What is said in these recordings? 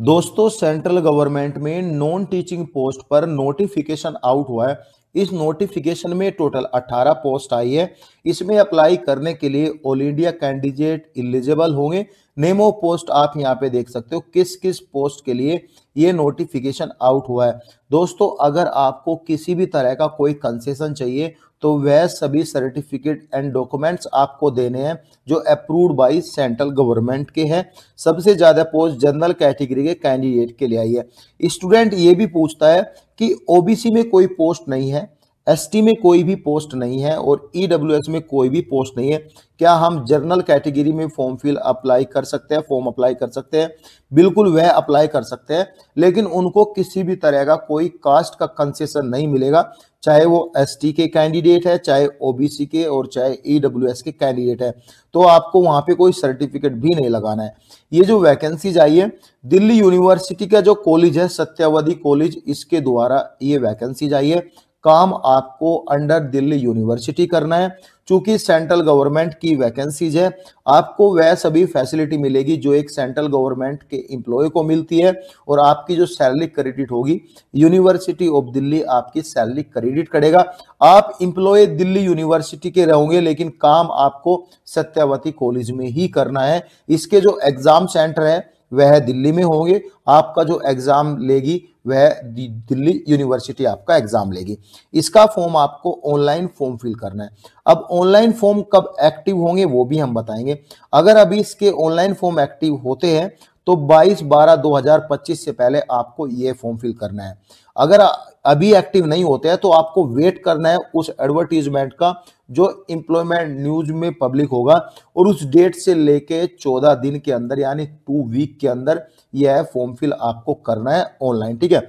दोस्तों central government में non teaching post पर नोटिफिकेशन आउट हुआ है। इस नोटिफिकेशन में टोटल 18 पोस्ट आई है। इसमें अप्लाई करने के लिए ऑल इंडिया कैंडिडेट एलिजिबल होंगे। नेम ऑफ पोस्ट आप यहां पे देख सकते हो किस किस पोस्ट के लिए ये नोटिफिकेशन आउट हुआ है। दोस्तों अगर आपको किसी भी तरह का कोई कंसेशन चाहिए तो वह सभी सर्टिफिकेट एंड डॉक्यूमेंट्स आपको देने हैं जो अप्रूव्ड बाय सेंट्रल गवर्नमेंट के हैं। सबसे ज्यादा पोस्ट जनरल कैटेगरी के कैंडिडेट के लिए आई है। स्टूडेंट ये भी पूछता है कि ओबीसी में कोई पोस्ट नहीं है, एसटी में कोई भी पोस्ट नहीं है और ईडब्ल्यूएस में कोई भी पोस्ट नहीं है, क्या हम जनरल कैटेगरी में फॉर्म अप्लाई कर सकते हैं? बिल्कुल वह अप्लाई कर सकते हैं, लेकिन उनको किसी भी तरह का कोई कास्ट का कंसेशन नहीं मिलेगा, चाहे वो एसटी के कैंडिडेट है, चाहे ओबीसी के और चाहे ईडब्ल्यूएस के कैंडिडेट है। तो आपको वहां पे कोई सर्टिफिकेट भी नहीं लगाना है। ये जो वैकेंसीज आई है दिल्ली यूनिवर्सिटी का जो कॉलेज है सत्यवती कॉलेज, इसके द्वारा ये वैकेंसीज आई है। काम आपको अंडर दिल्ली यूनिवर्सिटी करना है। चूंकि सेंट्रल गवर्नमेंट की वैकेंसीज है, आपको वह सभी फैसिलिटी मिलेगी जो एक सेंट्रल गवर्नमेंट के एम्प्लॉय को मिलती है और आपकी जो सैलरी क्रेडिट होगी यूनिवर्सिटी ऑफ दिल्ली आपकी सैलरी क्रेडिट करेगा। आप एम्प्लॉय दिल्ली यूनिवर्सिटी के रहोगे लेकिन काम आपको सत्यवती कॉलेज में ही करना है। इसके जो एग्जाम सेंटर है वह दिल्ली में होंगे। आपका जो एग्जाम लेगी वह दिल्ली यूनिवर्सिटी आपका एग्जाम लेगी। इसका फॉर्म आपको ऑनलाइन फॉर्म फिल करना है। अब ऑनलाइन फॉर्म कब एक्टिव होंगे वो भी हम बताएंगे। अगर अभी इसके ऑनलाइन फॉर्म एक्टिव होते हैं तो 22/12/2025 से पहले आपको ये फॉर्म फिल करना है। अगर अभी एक्टिव नहीं होते हैं तो आपको वेट करना है उस एडवर्टीजमेंट का जो एम्प्लॉयमेंट न्यूज में पब्लिक होगा और उस डेट से लेके 14 दिन के अंदर यानी 2 वीक के अंदर यह फॉर्म फिल आपको करना है ऑनलाइन। ठीक है,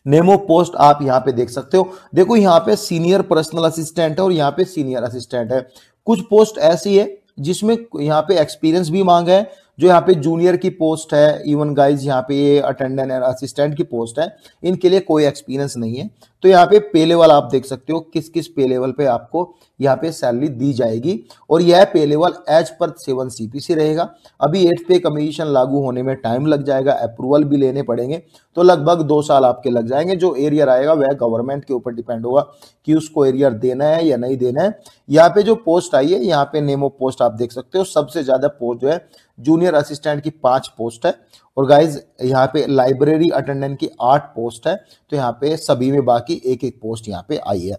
नेम ऑफ पोस्ट आप यहां पे देख सकते हो। देखो यहां पे सीनियर पर्सनल असिस्टेंट है और यहां पे सीनियर असिस्टेंट है। कुछ पोस्ट ऐसी है जिसमें यहां पे एक्सपीरियंस भी मांगा है। जो यहाँ पे जूनियर की पोस्ट है, इवन गाइज यहाँ पे ये अटेंडेंट एंड असिस्टेंट की पोस्ट है, इनके लिए कोई एक्सपीरियंस नहीं है। तो यहाँ पे पे लेवल आप देख सकते हो किस किस पे लेवल पे आपको यहाँ पे सैलरी दी जाएगी और यह पे लेवल एज पर 7 सीपीसी रहेगा। अभी 8th पे कमीशन लागू होने में टाइम लग जाएगा, अप्रूवल भी लेने पड़ेंगे, तो लगभग 2 साल आपके लग जाएंगे। जो एरियर आएगा वह गवर्नमेंट के ऊपर डिपेंड होगा कि उसको एरियर देना है या नहीं देना है। यहाँ पे जो पोस्ट आई है यहाँ पे नेम ऑफ पोस्ट आप देख सकते हो। सबसे ज्यादा पोस्ट जो है जूनियर असिस्टेंट की 5 पोस्ट है और गाइज यहाँ पे लाइब्रेरी अटेंडेंट की 8 पोस्ट है। तो यहाँ पे सभी में बाकी एक एक पोस्ट यहाँ पे आई है।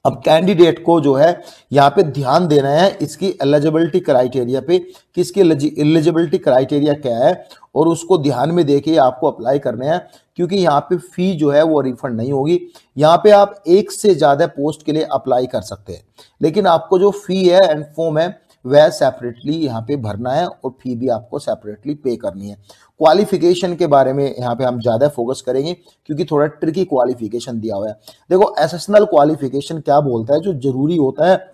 अब कैंडिडेट को जो है यहाँ पे ध्यान देना है इसकी एलिजिबिलिटी क्राइटेरिया पे, किसकी एलिजिबिलिटी क्राइटेरिया क्या है और उसको ध्यान में देके आपको अप्लाई करने हैं, क्योंकि यहाँ पे फी जो है वो रिफंड नहीं होगी। यहाँ पे आप एक से ज्यादा पोस्ट के लिए अप्लाई कर सकते हैं, लेकिन आपको जो फी है एंड फॉर्म है वह सेपरेटली यहाँ पे भरना है और फी भी आपको सेपरेटली पे करनी है। क्वालिफिकेशन के बारे में यहाँ पे हम ज्यादा फोकस करेंगे क्योंकि थोड़ा ट्रिकी क्वालिफिकेशन दिया हुआ है। देखो एसेशनल क्वालिफिकेशन क्या बोलता है, जो जरूरी होता है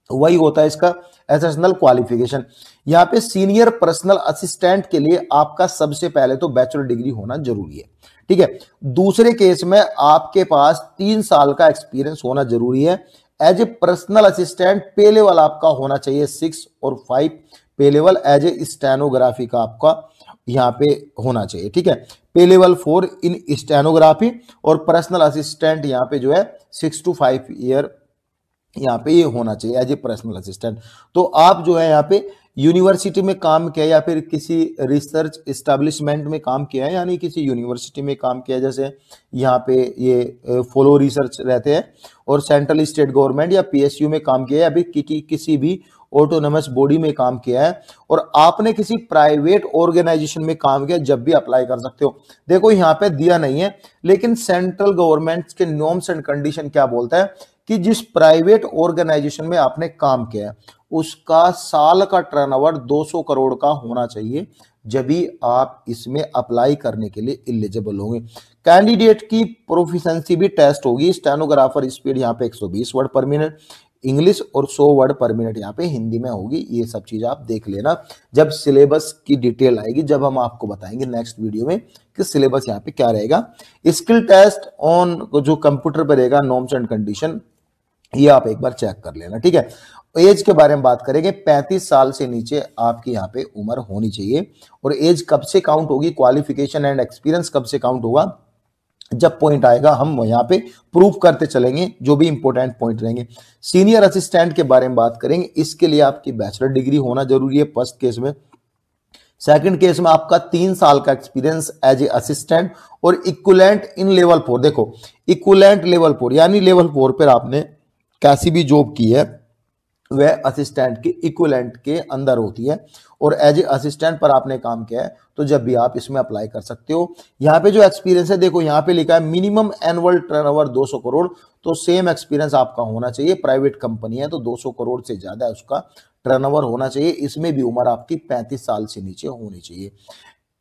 वही होता है इसका एसेशनल क्वालिफिकेशन। यहाँ पे सीनियर पर्सनल असिस्टेंट के लिए आपका सबसे पहले तो बैचलर डिग्री होना जरूरी है। ठीक है, दूसरे केस में आपके पास 3 साल का एक्सपीरियंस होना जरूरी है। एज ए पर्सनल असिस्टेंट पे लेवल आपका होना चाहिए 6 और 5 पे लेवल एज ए स्टेनोग्राफी का आपका यहाँ पे होना चाहिए। ठीक है, पे लेवल 4 इन स्टेनोग्राफी और पर्सनल असिस्टेंट यहाँ पे जो है 6 to 5 ईयर यहाँ पे ये होना चाहिए एज ए पर्सनल असिस्टेंट। तो आप जो है यहाँ पे यूनिवर्सिटी में काम किया या फिर किसी रिसर्च एस्टेब्लिशमेंट में काम किया है, यानी किसी यूनिवर्सिटी में काम किया, जैसे यहाँ पे ये फॉलो रिसर्च रहते हैं, और सेंट्रल स्टेट गवर्नमेंट या पीएसयू में काम किया है, अभी किसी भी ऑटोनोमस बॉडी में काम किया है और आपने किसी प्राइवेट ऑर्गेनाइजेशन में काम किया, जब भी अप्लाई कर सकते हो। देखो यहाँ पे दिया नहीं है, लेकिन सेंट्रल गवर्नमेंट के नॉर्म्स एंड कंडीशन क्या बोलता है कि जिस प्राइवेट ऑर्गेनाइजेशन में आपने काम किया है उसका साल का टर्नओवर 200 करोड़ का होना चाहिए, जब भी आप इसमें अप्लाई करने के लिए एलिजिबल होंगे। कैंडिडेट की प्रोफिशिएंसी भी टेस्ट होगी। स्टेनोग्राफर स्पीड यहाँ पे 120 वर्ड पर मिनट इंग्लिश और 100 वर्ड पर मिनट यहाँ पे हिंदी में होगी। ये सब चीज आप देख लेना जब सिलेबस की डिटेल आएगी, जब हम आपको बताएंगे नेक्स्ट वीडियो में कि सिलेबस यहाँ पे क्या रहेगा। स्किल टेस्ट ऑन जो कंप्यूटर पर रहेगा, नॉर्म्स एंड कंडीशन, ये आप एक बार चेक कर लेना। ठीक है, एज के बारे में बात करेंगे, 35 साल से नीचे आपकी यहाँ पे उम्र होनी चाहिए। और एज कब से काउंट होगी, क्वालिफिकेशन एंड एक्सपीरियंस कब से काउंट होगा, जब पॉइंट आएगा हम यहाँ पे प्रूव करते चलेंगे, जो भी इंपॉर्टेंट पॉइंट रहेंगे। सीनियर असिस्टेंट के बारे में बात करेंगे, इसके लिए आपकी बैचलर डिग्री होना जरूरी है फर्स्ट केस में। सेकंड केस में आपका 3 साल का एक्सपीरियंस एज ए असिस्टेंट और इक्विवेलेंट इन लेवल 4। देखो इक्विवेलेंट लेवल 4 यानी लेवल 4 पर आपने कैसी भी जॉब की है वह असिस्टेंट के इक्विवेलेंट के अंदर होती है, और एज ए असिस्टेंट पर आपने काम किया है तो जब भी आप इसमें अप्लाई कर सकते हो। यहाँ पे जो एक्सपीरियंस है, देखो यहाँ पे लिखा है मिनिमम एनुअल टर्नओवर 200 करोड़, तो सेम एक्सपीरियंस आपका होना चाहिए। प्राइवेट कंपनी है तो 200 करोड़ से ज्यादा उसका टर्नओवर होना चाहिए। इसमें भी उम्र आपकी 35 साल से नीचे होनी चाहिए।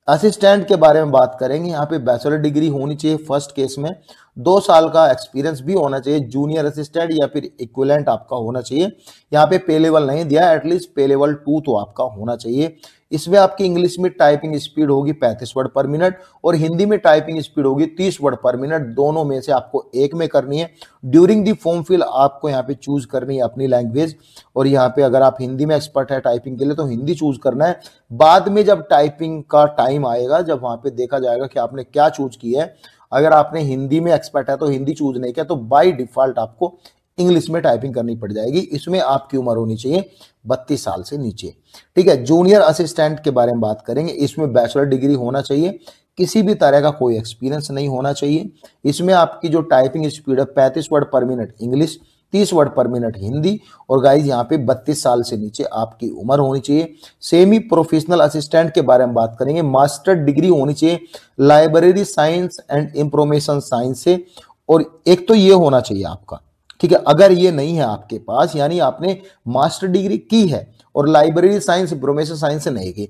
असिस्टेंट के बारे में बात करेंगे, यहाँ पे बैचलर डिग्री होनी चाहिए फर्स्ट केस में, 2 साल का एक्सपीरियंस भी होना चाहिए। जूनियर असिस्टेंट या फिर इक्विवेलेंट आपका होना चाहिए। यहाँ पे पे लेवल नहीं दिया, एटलीस्ट पे लेवल 2 तो आपका होना चाहिए। इसमें आपकी इंग्लिश में टाइपिंग स्पीड होगी 35 वर्ड पर मिनट और हिंदी में टाइपिंग स्पीड होगी 30 वर्ड पर मिनट। दोनों में से आपको एक में करनी है। ड्यूरिंग दी फॉर्म फिल आपको यहाँ पे चूज करनी है अपनी लैंग्वेज, और यहाँ पे अगर आप हिंदी में एक्सपर्ट है टाइपिंग के लिए तो हिंदी चूज करना है। बाद में जब टाइपिंग का टाइम आएगा, जब वहां पे देखा जाएगा कि आपने क्या चूज किया है, अगर आपने हिंदी में एक्सपर्ट है तो हिंदी चूज नहीं किया तो बाय डिफॉल्ट आपको इंग्लिश में टाइपिंग करनी पड़ जाएगी। इसमें आपकी उम्र होनी चाहिए 32 साल से नीचे। ठीक है, जूनियर असिस्टेंट के बारे में बात करेंगे, इसमें बैचलर डिग्री होना चाहिए, किसी भी तरह का कोई एक्सपीरियंस नहीं होना चाहिए। इसमें आपकी जो टाइपिंग स्पीड है 35 वर्ड पर मिनट इंग्लिश, 30 वर्ड पर मिनट हिंदी, और गाइज यहाँ पे 32 साल से नीचे आपकी उम्र होनी चाहिए। सेमी प्रोफेशनल असिस्टेंट के बारे में बात करेंगे, मास्टर डिग्री होनी चाहिए library science and information science से, और एक तो ये होना चाहिए आपका। ठीक है, अगर ये नहीं है आपके पास, यानी आपने मास्टर डिग्री की है और लाइब्रेरी साइंस इंफॉर्मेशन साइंस से नहीं की,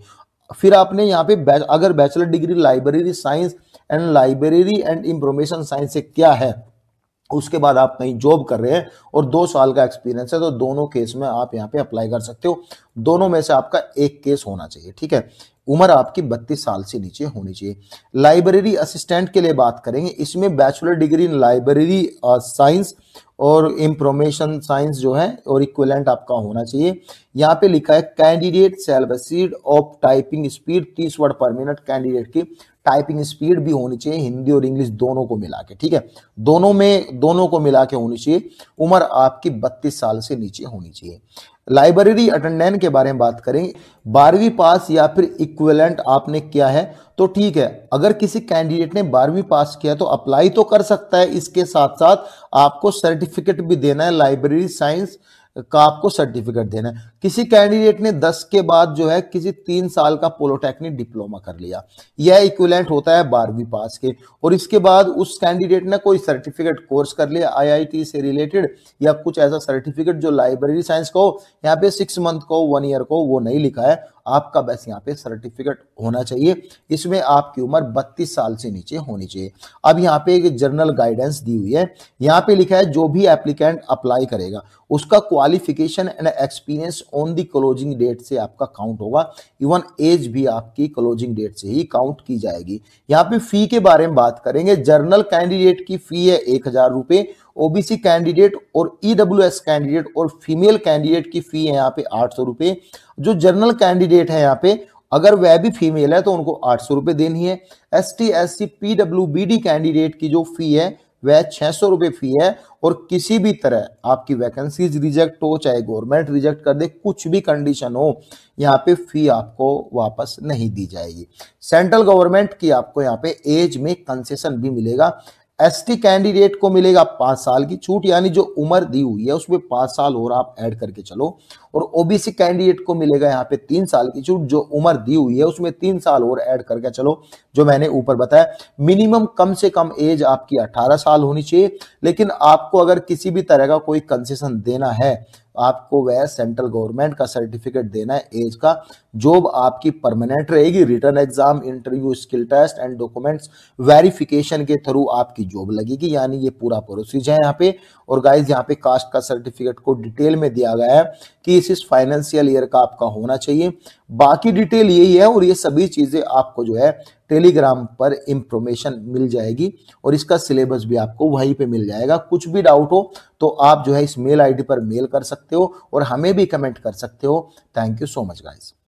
फिर आपने यहाँ पे अगर bachelor degree library science and information science से क्या है, उसके बाद आप कहीं जॉब कर रहे हैं और 2 साल का एक्सपीरियंस है, तो दोनों केस में आप यहाँ पे अप्लाई कर सकते हो। दोनों में से आपका एक केस होना चाहिए। ठीक है, उम्र आपकी 32 साल से नीचे होनी चाहिए। लाइब्रेरी असिस्टेंट के लिए बात करेंगे, इसमें bachelor degree in library science और इंफॉर्मेशन साइंस जो है और इक्विवेलेंट आपका होना चाहिए। यहाँ पे लिखा है candidate shell proceed of typing speed 30 word पर मिनट। कैंडिडेट की टाइपिंग स्पीड भी होनी चाहिए हिंदी और इंग्लिश दोनों को मिला के। ठीक है, दोनों को मिला के होनी चाहिए। उम्र आपकी 32 साल से नीचे होनी चाहिए। लाइब्रेरी अटेंडेंट के बारे में बात करें, 12वीं पास या फिर इक्विवेलेंट आपने किया है तो ठीक है। अगर किसी कैंडिडेट ने 12वीं पास किया तो अप्लाई तो कर सकता है, इसके साथ साथ आपको सर्टिफिकेट भी देना है, लाइब्रेरी साइंस का आपको सर्टिफिकेट देना है। किसी कैंडिडेट ने 10 के बाद जो है किसी 3 साल का पॉलिटेक्निक डिप्लोमा कर लिया, यह इक्विवेलेंट होता है 12वीं पास के, और इसके बाद उस कैंडिडेट ने कोई सर्टिफिकेट कोर्स कर लिया आईआईटी से रिलेटेड या कुछ ऐसा सर्टिफिकेट जो लाइब्रेरी साइंस का हो, यहाँ पे 6 मंथ को 1 ईयर को वो नहीं लिखा है, आपका बस यहाँ पे सर्टिफिकेट होना चाहिए। इसमें आपकी उम्र 32 साल से नीचे होनी चाहिए। अब यहाँ पे एक जनरल गाइडेंस दी हुई है, यहाँ पे लिखा है जो भी एप्लीकेंट अप्लाई करेगा उसका qualification and experience on the closing date से आपका काउंट होगा। इवन एज भी आपकी क्लोजिंग डेट से ही काउंट की जाएगी। यहाँ पे फी के बारे में बात करेंगे, जनरल कैंडिडेट की फी है 1000 रुपए, ओबीसी कैंडिडेट और ईडब्ल्यूएस कैंडिडेट और फीमेल कैंडिडेट की फी है यहाँ पे 800 रुपए। जो जनरल कैंडिडेट है यहाँ पे अगर वह भी फीमेल है तो उनको 800 रुपए देनी है। एसटी एससी पीडब्ल्यूबीडी कैंडिडेट की जो फी है वह 600 रुपए फी है, और किसी भी तरह आपकी वैकेंसीज रिजेक्ट हो, चाहे गवर्नमेंट रिजेक्ट कर दे, कुछ भी कंडीशन हो, यहाँ पे फी आपको वापस नहीं दी जाएगी। सेंट्रल गवर्नमेंट की आपको यहाँ पे एज में कंसेशन भी मिलेगा। एसटी कैंडिडेट को मिलेगा 5 साल की छूट, यानी जो उम्र दी हुई है उसमें 5 साल और आप ऐड करके चलो, और ओबीसी कैंडिडेट को मिलेगा यहाँ पे 3 साल की छूट, जो उम्र दी हुई है उसमें 3 साल और ऐड करके चलो, जो मैंने ऊपर बताया। मिनिमम कम से कम एज आपकी 18 साल होनी चाहिए, लेकिन आपको अगर किसी भी तरह का कोई कंसेशन देना है, आपको वह सेंट्रल गवर्नमेंट का सर्टिफिकेट देना है एज का। जॉब आपकी परमानेंट रहेगी, written exam, interview, skill test and documents verification के थ्रू आपकी जॉब लगेगी, यानी ये पूरा प्रोसीजर है यहाँ पे। और गाइज यहाँ पे कास्ट का सर्टिफिकेट को डिटेल में दिया गया है कि इस फाइनेंशियल ईयर का आपका होना चाहिए। बाकी डिटेल यही है, और ये सभी चीजें आपको जो है टेलीग्राम पर इंफॉर्मेशन मिल जाएगी और इसका सिलेबस भी आपको वहीं पे मिल जाएगा। कुछ भी डाउट हो तो आप जो है इस मेल आईडी पर मेल कर सकते हो और हमें भी कमेंट कर सकते हो। Thank you so much guys.